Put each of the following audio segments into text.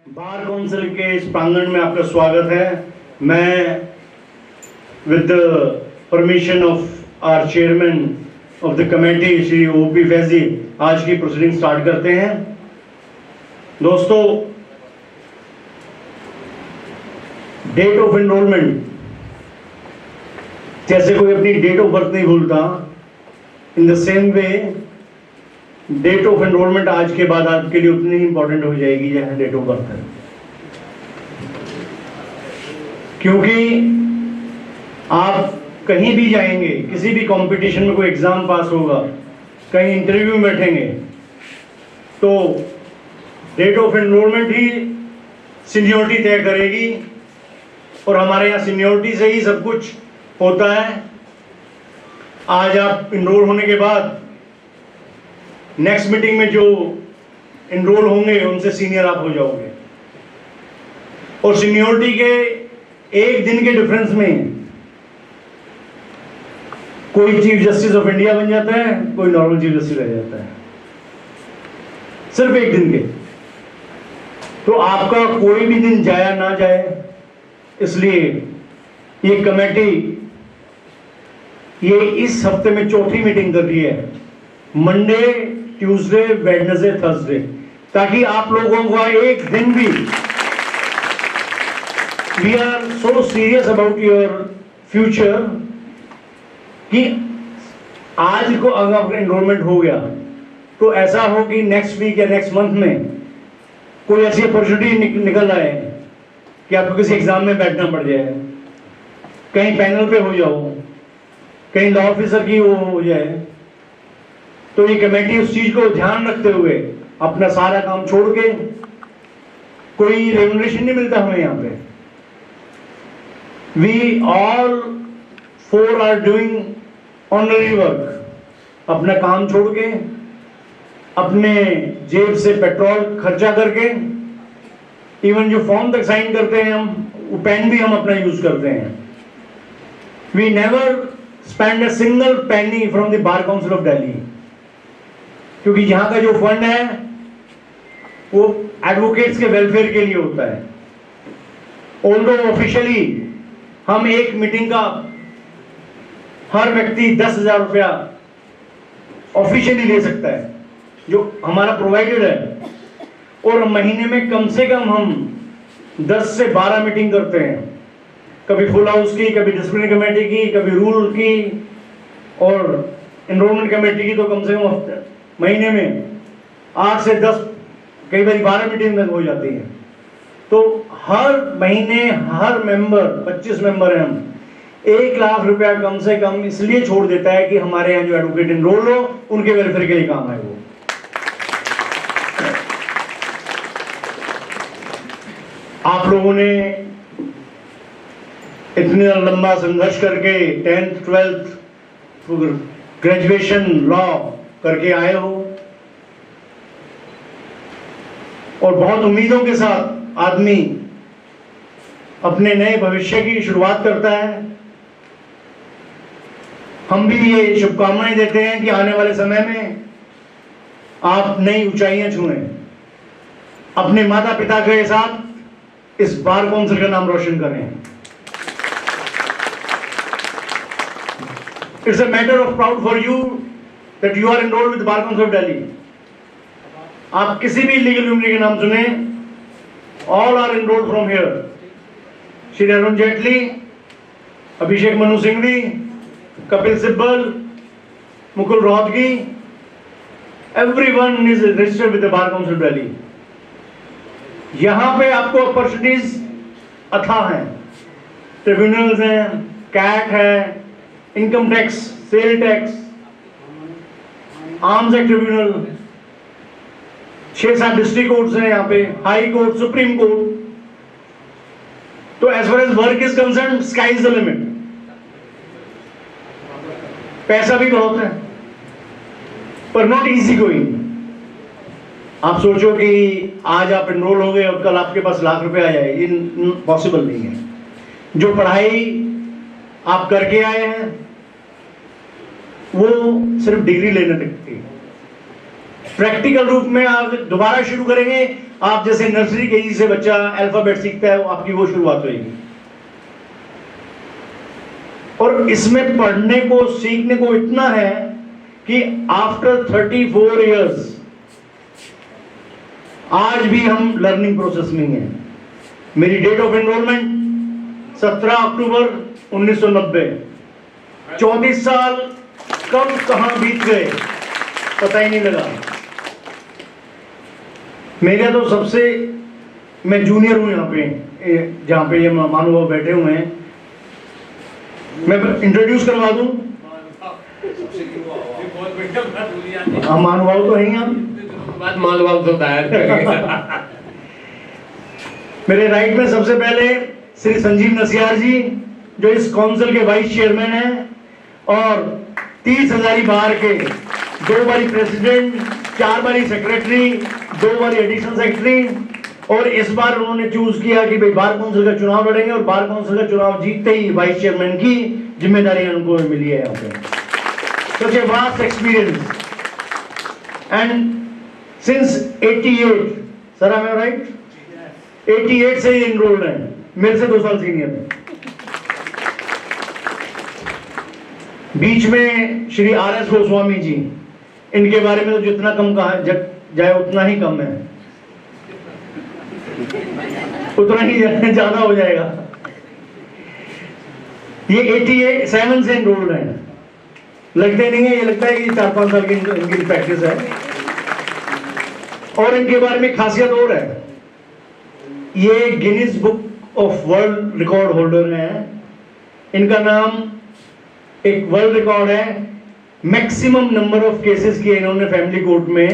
Bar council के इस प्रांगण में आपका स्वागत है। मैं with the permission of our chairman of the committee Shri OP Faizi आज की प्रोसीडिंग स्टार्ट करते हैं। दोस्तों, डेट ऑफ एनरोलमेंट, जैसे कोई अपनी डेट ऑफ बर्थ नहीं भूलता, in the same way date of enrolment आज के बाद आपके लिए उतनी इंपॉर्टेंट हो जाएगी जैसे डेट ऑफ बर्थ है। क्योंकि आप कहीं भी जाएंगे, किसी भी कंपटीशन में कोई एग्जाम पास होगा, कहीं इंटरव्यू में बैठेंगे, तो डेट ऑफ एनरोलमेंट ही सीनियोरिटी तय करेगी। और हमारे यहाँ सीनियोरिटी से ही सब कुछ होता है। आज आप इनरोल होने के बाद नेक्स्ट मीटिंग में जो इनरोल होंगे उनसे सीनियर आप हो जाओगे। और सीनियोरिटी के एक दिन के डिफरेंस में कोई चीफ जस्टिस ऑफ इंडिया बन जाता है, कोई नॉर्मल चीफ जस्टिस रह जाता है, सिर्फ एक दिन के। तो आपका कोई भी दिन जाया ना जाए, इसलिए ये कमेटी ये इस हफ्ते में चौथी मीटिंग कर रही है, मंडे, ट्यूसडे, वेडनेसडे, थर्सडे, ताकि आप लोगों का एक दिन भी, we are so serious about your future कि आज को अगर एनरोलमेंट हो गया तो ऐसा हो कि नेक्स्ट वीक या नेक्स्ट मंथ में कोई ऐसी अपॉर्चुनिटी निकल आए कि आपको किसी एग्जाम में बैठना पड़ जाए, कहीं पैनल पे हो जाओ, कहीं लॉ ऑफिसर की वो हो जाए। तो ये कमेटी उस चीज को ध्यान रखते हुए अपना सारा काम छोड़ के, कोई रेम्युनरेशन नहीं मिलता हमें यहाँ पे, we all four are doing honorary work, अपना काम छोड़ के, अपने जेब से पेट्रोल खर्चा करके, इवन जो फॉर्म तक साइन करते हैं हम, वो पेन भी हम अपना यूज करते हैं। We never spend a single penny from the bar council of Delhi, क्योंकि यहाँ का जो फंड है वो एडवोकेट्स के वेलफेयर के लिए होता है। ऑल्दो ऑफिशियली हम एक मीटिंग का हर व्यक्ति 10,000 रुपया ऑफिशियली ले सकता है, जो हमारा प्रोवाइडेड है। और महीने में कम से कम हम 10 से 12 मीटिंग करते हैं, कभी फुल हाउस की, कभी डिसिप्लिन कमेटी की, कभी रूल की, और एनरोलमेंट कमेटी की तो कम से कम महीने में 8 से 10, कई बार 12 मीटिंग तक हो जाती है। तो हर महीने हर मेंबर, 25 मेंबर हैं हम, 1 लाख रुपया कम से कम इसलिए छोड़ देता है कि हमारे यहाँ जो एडवोकेट एनरोल हो उनके वेलफेयर के लिए काम है वो। आप लोगों ने इतना लंबा संघर्ष करके 10th 12th ग्रेजुएशन लॉ करके आए हो, और बहुत उम्मीदों के साथ आदमी अपने नए भविष्य की शुरुआत करता है। हम भी ये शुभकामनाएं देते हैं कि आने वाले समय में आप नई ऊंचाइयां छुएं, अपने माता पिता के साथ इस बार काउंसिल का नाम रोशन करें। It's a matter of proud for you that you are enrolled with Bar Council of Delhi. आप किसी भी लीगल यूनिटी के नाम सुने, all are enrolled from here. Shri Arun Jaitley, Abhishek Manu Singhvi, Kapil Sibal, Mukul Rohatgi, everyone is registered with the Bar Council of Delhi. यहाँ पे आपको opportunities अथाह हैं, ट्रिब्यूनल्स हैं, कैट है, income tax, sale tax, arms act tribunal, 6-7 district courts हैं यहाँ पे, हाई कोर्ट, सुप्रीम कोर्ट। तो as far as work is concern, sky is the limit. पैसा भी बहुत है, पर नॉट इजी गोइंग। आप सोचो कि आज आप एनरोल हो गए और कल आपके पास लाख रुपए आ जाए, ये पॉसिबल नहीं है। जो पढ़ाई आप करके आए हैं वो सिर्फ डिग्री लेने तक थी। प्रैक्टिकल रूप में आप दोबारा शुरू करेंगे आप जैसे नर्सरी केजी से बच्चा अल्फाबेट सीखता है, आपकी वो शुरुआत होगी। और इसमें पढ़ने को सीखने को इतना है कि आफ्टर 34 इयर्स आज भी हम लर्निंग प्रोसेस में हैं। मेरी डेट ऑफ एनरोलमेंट 17 अक्टूबर 1990। 34 साल कब कहां बीत गए पता ही नहीं लगा। मेरा तो सबसे, मैं जूनियर हूं यहाँ पे, जहां पे ये महानुभाव बैठे हुए हैं, मैं इंट्रोड्यूस करवा दूं। हम महानुभाव तो हैं, हम महानुभाव तो दायर करेंगे। मेरे राइट में सबसे पहले श्री संजीव नसियार जी, जो इस काउंसिल के वाइस चेयरमैन हैं और 30,000 बार के 2 बारी प्रेसिडेंट, 4 बारी सेक्रेटरी, 2 बारी एडिशनल सेक्रेटरी, और इस बार उन्होंने चूज किया कि भाई बार काउंसिल का चुनाव लड़ेंगे और बार काउंसिल का चुनाव जीतते ही वाइस चेयरमैन की जिम्मेदारी उनको मिली है यहाँ पे। Such a vast experience, and since 88, sir, am I right? 88 से ही enrolled हैं, मेरे से 2 साल सीनियर हैं। बीच में श्री RS गोस्वामी जी, इनके बारे में तो जितना कम कहा जाए उतना ही कम है, उतना ही ज्यादा हो जाएगा। ये 87 से एनरोल्ड हैं, लगते नहीं है, ये लगता है कि 4-5 साल की इनकी प्रैक्टिस है। और इनके बारे में खासियत और है, ये Guinness book of world record holder हैं। इनका नाम, एक वर्ल्ड रिकॉर्ड है, मैक्सिमम नंबर ऑफ केसेस किए इन्होंने फैमिली कोर्ट में।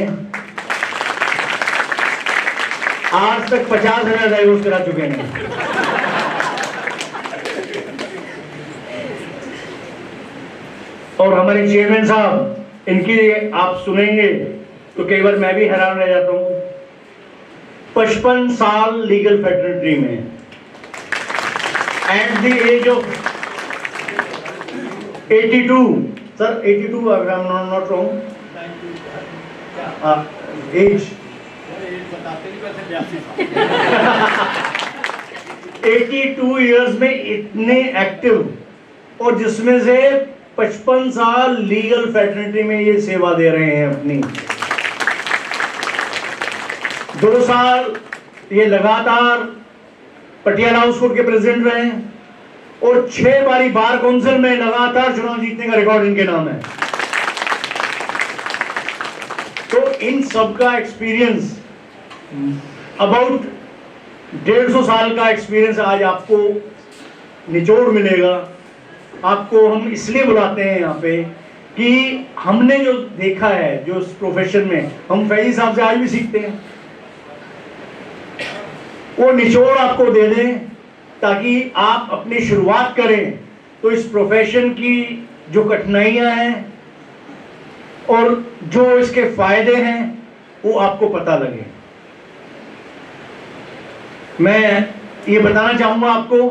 आज तक 50,000 डाइवोर्स करा चुके हैं। और हमारे चेयरमैन साहब, इनकी आप सुनेंगे तो कई बार मैं भी हैरान रह जाता हूं। 55 साल लीगल फैटर्निटी में, at the age of 82, sir 82, I am not wrong, as 82 years में इतने एक्टिव, और जिसमें से 55 साल लीगल फैटर्निटी में ये सेवा दे रहे हैं अपनी। 2 साल ये लगातार पटियाला हाउस कोर्ट के प्रेसिडेंट रहे, और 6 बारी बार काउंसिल में लगातार चुनाव जीतने का रिकॉर्ड इनके नाम है। तो इन सब का एक्सपीरियंस, अबाउट 150 साल का एक्सपीरियंस आज आपको निचोड़ मिलेगा। आपको हम इसलिए बुलाते हैं यहाँ पे कि हमने जो देखा है, जो इस प्रोफेशन में हम फैजी साहब से आज भी सीखते हैं, वो निचोड़ आपको दे दें, ताकि आप अपनी शुरुआत करें तो इस प्रोफेशन की जो कठिनाइयां हैं और जो इसके फायदे हैं वो आपको पता लगे। मैं ये बताना चाहूंगा आपको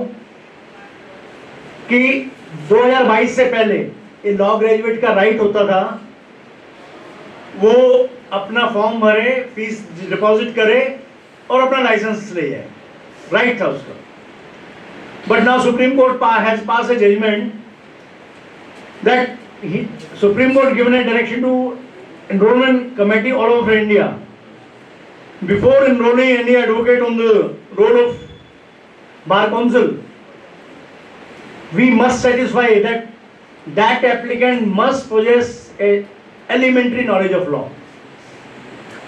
कि 2022 से पहले ये लॉ ग्रेजुएट का राइट होता था, वो अपना फॉर्म भरे, फीस डिपॉजिट करे और अपना लाइसेंस ले जाए, राइट था उसका। But now supreme court has pass a judgment that Supreme Court given a direction to enrollment committee all over India, before enrolling any advocate on the roll of bar council, we must satisfy that applicant must possess a elementary knowledge of law.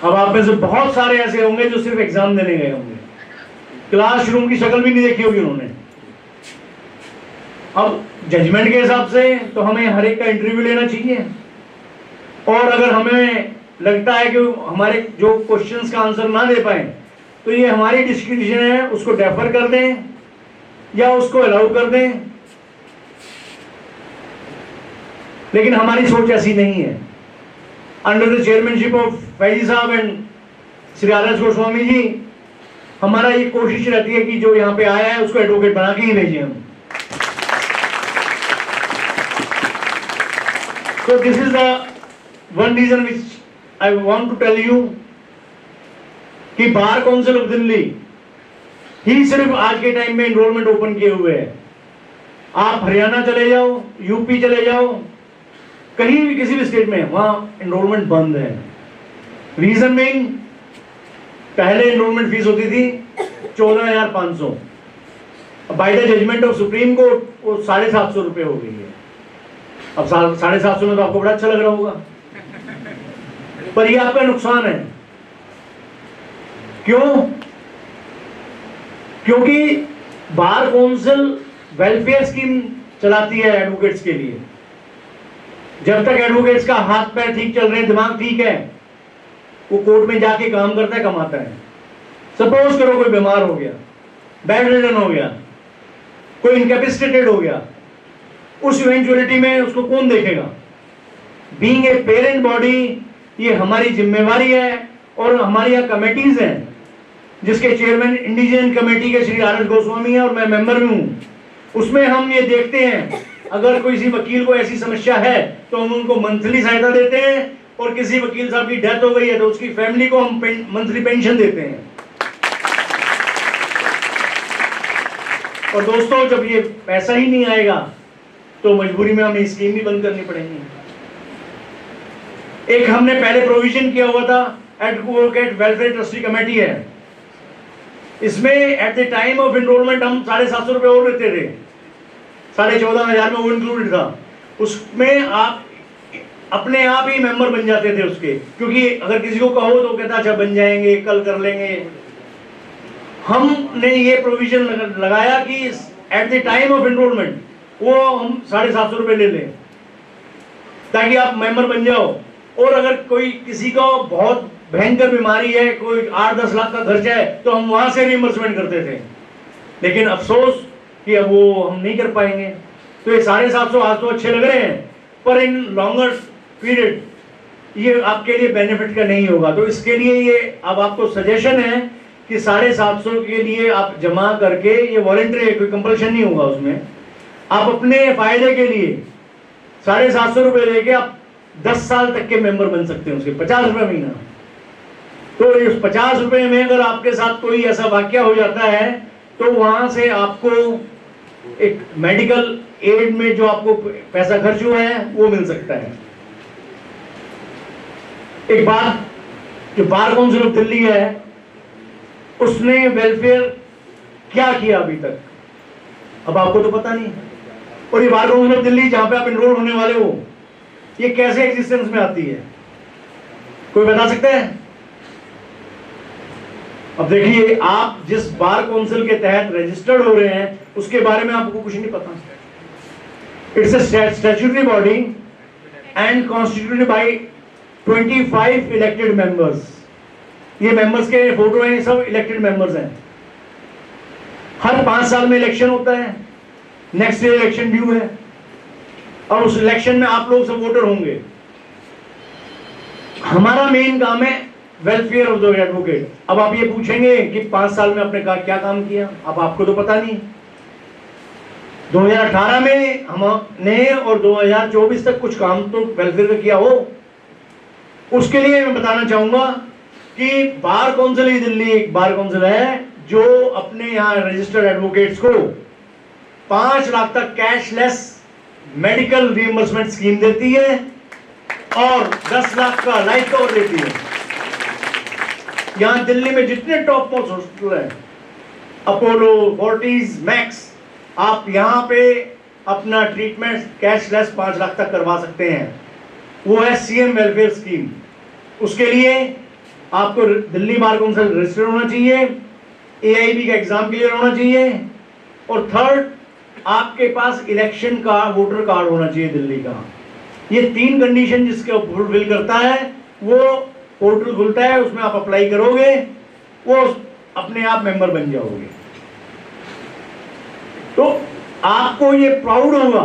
अब आप में से बहुत सारे ऐसे होंगे जो सिर्फ एग्जाम देने गए होंगे, क्लासरूम की शक्ल भी नहीं देखी होगी उन्होंने। अब जजमेंट के हिसाब से तो हमें हर एक का इंटरव्यू लेना चाहिए, और अगर हमें लगता है कि हमारे जो क्वेश्चंस का आंसर ना दे पाए तो ये हमारी डिस्क्रिप्शन है, उसको डेफर कर दें या उसको अलाउ कर दें। लेकिन हमारी सोच ऐसी नहीं है। Under the chairmanship of Faizi साहब एंड श्री RS गोस्वामी जी, हमारा ये कोशिश रहती है कि जो यहाँ पे आया है उसको एडवोकेट बना के ही भेजें हम। So this is the one reason which I want to tell you कि बार काउंसिल ऑफ दिल्ली ही सिर्फ आज के टाइम में एनरोलमेंट ओपन किए हुए है। आप हरियाणा चले जाओ, यूपी चले जाओ, कहीं भी किसी भी स्टेट में वहां एनरोलमेंट बंद है। रीजन मीन, पहले एनरोलमेंट फीस होती थी 14,500, by the judgment of supreme court वो 750 रुपये हो गई है। अब 750 में तो आपको बड़ा अच्छा लग रहा होगा, पर ये आपका नुकसान है। क्यों? क्योंकि बार काउंसिल वेलफेयर स्कीम चलाती है एडवोकेट्स के लिए। जब तक एडवोकेट्स का हाथ पैर ठीक चल रहे हैं, दिमाग ठीक है, वो कोर्ट में जाके काम करता है, कमाता है। सपोज करो कोई बीमार हो गया, बेड रिडन हो गया, कोई इनकैपेसिटेटेड हो गया, उस इवेंचुअलिटी में उसको कौन देखेगा? बीइंग ए पेरेंट बॉडी, ये हमारी जिम्मेवारी है। और हमारी यहाँ कमेटीज हैं जिसके चेयरमैन इंडिजन कमेटी के श्री आर एस गोस्वामी है और मैं मेंबर भी हूं। उसमें हम ये देखते हैं अगर किसी वकील को ऐसी समस्या है तो हम उनको मंथली सहायता देते हैं, और किसी वकील साहब की डेथ हो गई है तो उसकी फैमिली को हम मंथली पेंशन देते हैं। और दोस्तों, जब ये पैसा ही नहीं आएगा तो मजबूरी में हमें स्कीम भी बंद करनी पड़ेगी। एक हमने पहले प्रोविजन किया हुआ था, एडवोकेट वेलफेयर ट्रस्टी कमेटी है, इसमें at the time of enrolment हम 750 रुपए और लेते थे, 14,500 में वो इंक्लूडेड था। उसमें आप अपने आप ही मेंबर बन जाते थे उसके, क्योंकि अगर किसी को कहो तो कहता अच्छा बन जाएंगे, कल कर लेंगे। हमने ये प्रोविजन लगाया कि at the time of enrolment वो हम 750 रुपए ले लें ताकि आप मेंबर बन जाओ। और अगर कोई किसी को बहुत भयंकर बीमारी है, कोई 8-10 लाख का खर्चा है, तो हम वहां से रिइंबर्समेंट करते थे। लेकिन अफसोस कि अब वो हम नहीं कर पाएंगे। तो ये 750 आज तो अच्छे लग रहे हैं, पर इन लॉन्गर पीरियड ये आपके लिए बेनिफिट का नहीं होगा। तो इसके लिए ये अब आपको सजेशन है कि 750 के लिए आप जमा करके, ये वॉलंटरी है, कोई कंपल्शन नहीं होगा उसमें, आप अपने फायदे के लिए 750 रुपए लेके आप 10 साल तक के मेंबर बन सकते हैं उसके, 50 रुपए महीना। तो इस 50 रुपए में अगर आपके साथ कोई ऐसा वाकया हो जाता है तो वहां से आपको एक मेडिकल एड में जो आपको पैसा खर्च हुआ है वो मिल सकता है। एक बात, जो बार काउंसिल ऑफ दिल्ली है उसने वेलफेयर क्या किया अभी तक, अब आपको तो पता नहीं। और ये बार काउंसिल ऑफ दिल्ली जहां पे आप एनरोल होने वाले हो, ये कैसे एग्जिस्टेंस में आती है, कोई बता सकता है? अब देखिए, आप जिस बार काउंसिल के तहत रजिस्टर्ड हो रहे हैं उसके बारे में आपको कुछ नहीं पता। It's a statutory body and constituted by 25 elected members. ये मेंबर्स के फोटो हैं, सब इलेक्टेड मेंबर्स हैं। हर 5 साल में इलेक्शन होता है, नेक्स्ट ईयर इलेक्शन ड्यू है, और उस इलेक्शन में आप लोग सब वोटर होंगे। हमारा मेन काम है वेलफेयर ऑफ द एडवोकेट। अब आप ये पूछेंगे कि 5 साल में आपने क्या काम किया, अब आपको तो पता नहीं। 2018 में हमने और 2024 तक कुछ काम तो वेलफेयर का किया हो। उसके लिए मैं बताना चाहूंगा कि बार काउंसिल ही दिल्ली एक बार काउंसिल है जो अपने यहाँ रजिस्टर्ड एडवोकेट्स को 5 लाख तक कैशलेस मेडिकल रिइंबर्समेंट स्कीम देती है और 10 लाख का लाइफ कवर देती है। यहां दिल्ली में जितने टॉप मोस्ट हॉस्पिटल है, अपोलो, फोर्टिस, मैक्स, आप यहां पे अपना ट्रीटमेंट कैशलेस 5 लाख तक करवा सकते हैं। वो है सीएम वेलफेयर स्कीम। उसके लिए आपको दिल्ली बार काउंसिल रजिस्टर होना चाहिए, एआईबी का एग्जाम क्लियर होना चाहिए, और थर्ड, आपके पास इलेक्शन का वोटर कार्ड होना चाहिए दिल्ली का। ये 3 कंडीशन जिसके फुलफिल करता है वो पोर्टल खुलता है, उसमें आप अप्लाई करोगे, वो अपने आप मेंबर बन जाओगे। तो आपको ये प्राउड होगा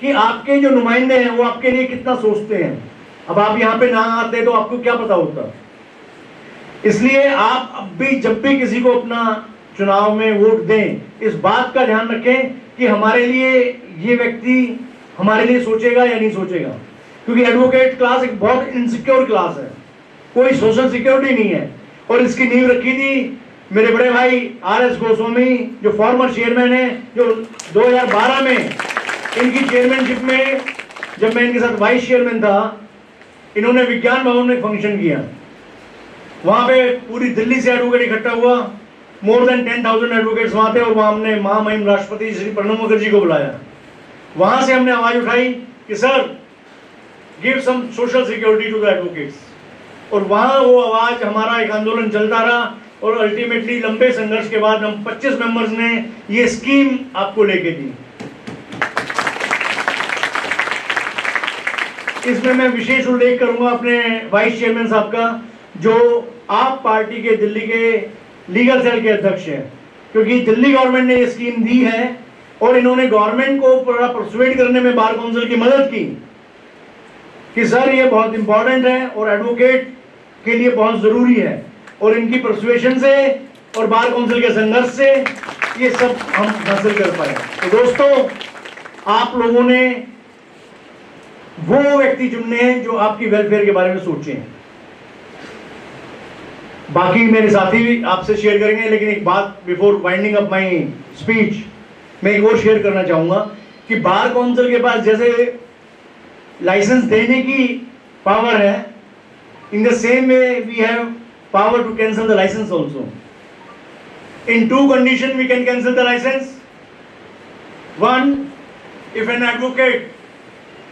कि आपके जो नुमाइंदे हैं वो आपके लिए कितना सोचते हैं। अब आप यहां पे ना आते तो आपको क्या पता होता। इसलिए आप अब भी जब भी किसी को अपना चुनाव में वोट दें, इस बात का ध्यान रखें कि हमारे लिए ये व्यक्ति हमारे लिए सोचेगा या नहीं सोचेगा। क्योंकि एडवोकेट क्लास एक बहुत इनसिक्योर क्लास है, कोई सोशल सिक्योरिटी नहीं है। और इसकी नींव रखी थी मेरे बड़े भाई RS गोस्वामी, जो फॉर्मर चेयरमैन है, जो 2012 में इनकी चेयरमैनशिप में, जब मैं इनके साथ वाइस चेयरमैन था, इन्होंने विज्ञान भवन में फंक्शन किया। वहां पे पूरी दिल्ली से एडवोकेट इकट्ठा हुआ, मोर देन 10,000 एडवोकेट्स वहां थे, और वहां हमने महामहिम राष्ट्रपति श्री प्रणब मुखर्जी को बुलाया। वहां से हमने आवाज उठाई कि sir give some social security to the advocates, और वहां वो आवाज, हमारा एक आंदोलन चलता रहा, और अल्टीमेटली लंबे संघर्ष के बाद हम 25 मेंबर्स ने ये स्कीम आपको लेके दी। इसमें मैं विशेष उल्लेख करूंगा अपने वाइस चेयरमैन साहब का, जो आप पार्टी के दिल्ली के लीगल सेल के अध्यक्ष हैं, क्योंकि दिल्ली गवर्नमेंट ने ये स्कीम दी है और इन्होंने गवर्नमेंट को पूरा परसुएड करने में बार काउंसिल की मदद की कि सर ये बहुत इंपॉर्टेंट है और एडवोकेट के लिए बहुत जरूरी है, और इनकी परसुएशन से और बार काउंसिल के संघर्ष से ये सब हम हासिल कर पाए। तो दोस्तों, आप लोगों ने वो व्यक्ति चुनने हैं जो आपकी वेलफेयर के बारे में सोचें। बाकी मेरे साथी भी आपसे शेयर करेंगे, लेकिन एक बात before winding up my speech, मैं एक और शेयर करना चाहूंगा कि बार काउंसिल के पास जैसे लाइसेंस देने की पावर है, in the same way we have power to cancel the license also. In two conditions we can cancel the license. One, if an advocate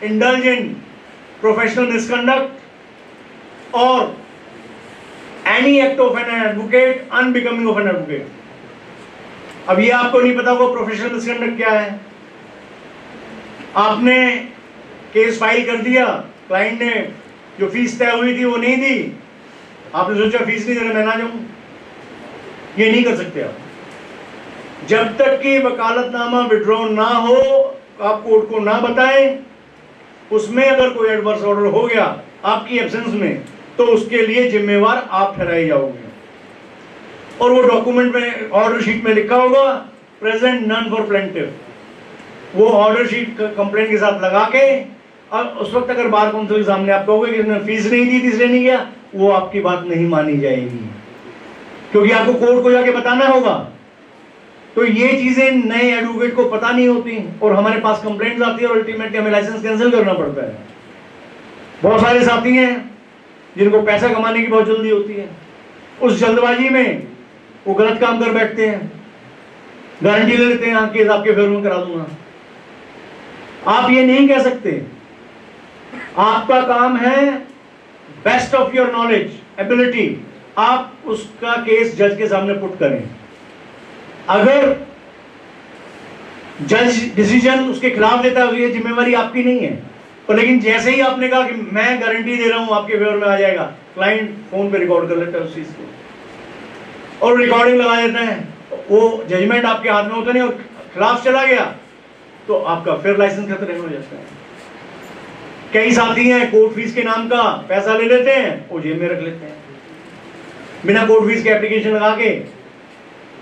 indulge in professional misconduct or any act of an advocate unbecoming of an advocate. अब ये आपको नहीं पता वो professional misconduct क्या है। आपने case file कर दिया, क्लाइंट ने जो फीस तय हुई थी वो नहीं दी, आपने सोचा फीस नहीं देना मैं ना जाऊं, ये नहीं कर सकते आप। जब तक कि वकालतनामा विड्रॉ ना हो, आप कोर्ट को ना बताएं, उसमें अगर कोई एडवर्स ऑर्डर हो गया आपकी एब्सेंस में, तो उसके लिए जिम्मेवार आप ठहराए जाओगे। और वो डॉक्यूमेंट में, ऑर्डर शीट में लिखा होगा प्रेजेंट नन फॉर प्लेंटिफ। वो ऑर्डर शीट कंप्लेंट के साथ लगा के, और उस वक्त अगर बार काउंसिल के सामने आप कहोगे कि इसने फीस नहीं दी थी इसलिए नहीं गया, वो आपकी बात नहीं मानी जाएगी, क्योंकि आपको कोर्ट को जाके बताना होगा। तो ये चीजें नए एडवोकेट को पता नहीं होती, और हमारे पास कंप्लेंट आती है और अल्टीमेटली हमें लाइसेंस कैंसिल करना पड़ता है। बहुत सारे साथी हैं जिनको पैसा कमाने की बहुत जल्दी होती है, उस जल्दबाजी में वो गलत काम कर बैठते हैं, गारंटी ले लेते हैं हाँ केस आपके फेवर में करा दूंगा। आप ये नहीं कह सकते। आपका काम है best of your knowledge ability, आप उसका केस जज के सामने पुट करें। अगर जज डिसीजन उसके खिलाफ देता है, ये जिम्मेवारी आपकी नहीं है। और लेकिन जैसे ही आपने कहा कि मैं गारंटी दे रहा हूं आपके फेवर में आ जाएगा, क्लाइंट फोन पे रिकॉर्ड कर लेता है उस चीज को और रिकॉर्डिंग लगा देता है, वो जजमेंट आपके हाथ में होता नहीं और खिलाफ चला गया तो आपका फिर लाइसेंस खतरे में हो जाता है। कई साथी हैं कोर्ट फीस के नाम का पैसा ले लेते हैं, वो जेब में रख लेते हैं, बिना कोर्ट फीस के एप्लीकेशन लगा के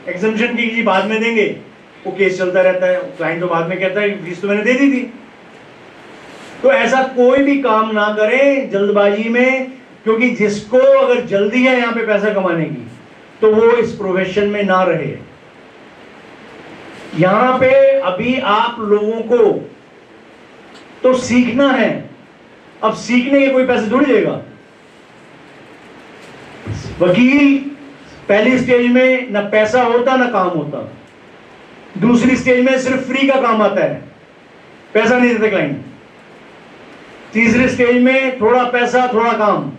एग्जम्पशन की जी बाद में देंगे, वो केस चलता रहता है। क्लाइंट तो बाद में कहता है फीस तो मैंने दे दी थी। तो ऐसा कोई भी काम ना करें जल्दबाजी में, क्योंकि जिसको अगर जल्दी है यहां पे पैसा कमाने की तो वो इस प्रोफेशन में ना रहे। यहां पे अभी आप लोगों को तो सीखना है, अब सीखने के कोई पैसे थोड़ी देगा। वकील पहली स्टेज में ना पैसा होता ना काम होता, दूसरी स्टेज में सिर्फ फ्री का काम आता है, पैसा नहीं देते क्लाइंट, तीसरी स्टेज में थोड़ा पैसा थोड़ा काम,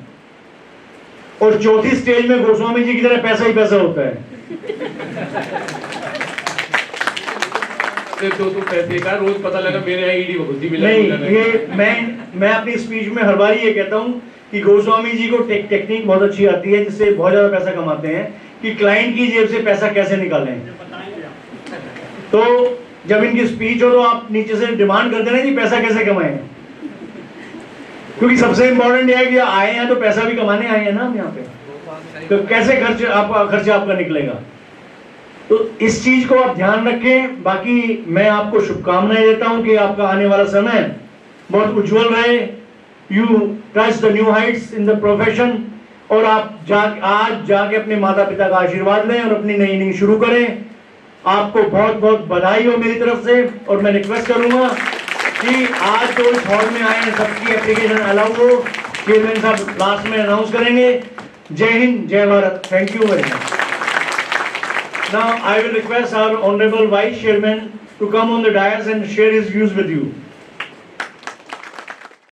और चौथी स्टेज में गोस्वामी जी की तरह पैसा ही पैसा होता है। तो पैसे का रोज पता लगा मेरे आईडी बहुत ही मिला नहीं, ये मैं अपनी स्पीच में हर बार ये कहता हूं कि गोस्वामी जी को टेक्निक बहुत अच्छी आती है जिससे बहुत ज्यादा पैसा कमाते हैं कि क्लाइंट की जेब से पैसा कैसे निकालें। तो जब इनकी स्पीच हो तो आप नीचे से डिमांड करते ना कि पैसा कैसे कमाएं, क्योंकि सबसे इंपॉर्टेंट है कि आए हैं तो पैसा भी कमाने आए हैं ना हम यहाँ पे, तो कैसे खर्चा आपका निकलेगा। तो इस चीज को आप ध्यान रखें। बाकी मैं आपको शुभकामनाएं देता हूं कि आपका आने वाला समय बहुत उज्जवल रहे। You touch the new heights in the profession, और आप आज जाके अपने माता पिता का आशीर्वाद लें और अपनी नई इनिंग शुरू करें। आपको बहुत बहुत बधाई हो मेरी तरफ से। और मैं रिक्वेस्ट करूंगा कि आज तो इस हॉल में आए हैं, सबकी एप्लीकेशन अलाउ हो। चेयरमैन साहब लास्ट में अनाउंस करेंगे। जय हिंद, जय Bharat. Thank you very much. Now I will request our honorable vice chairman to come on the dais and share his views with you.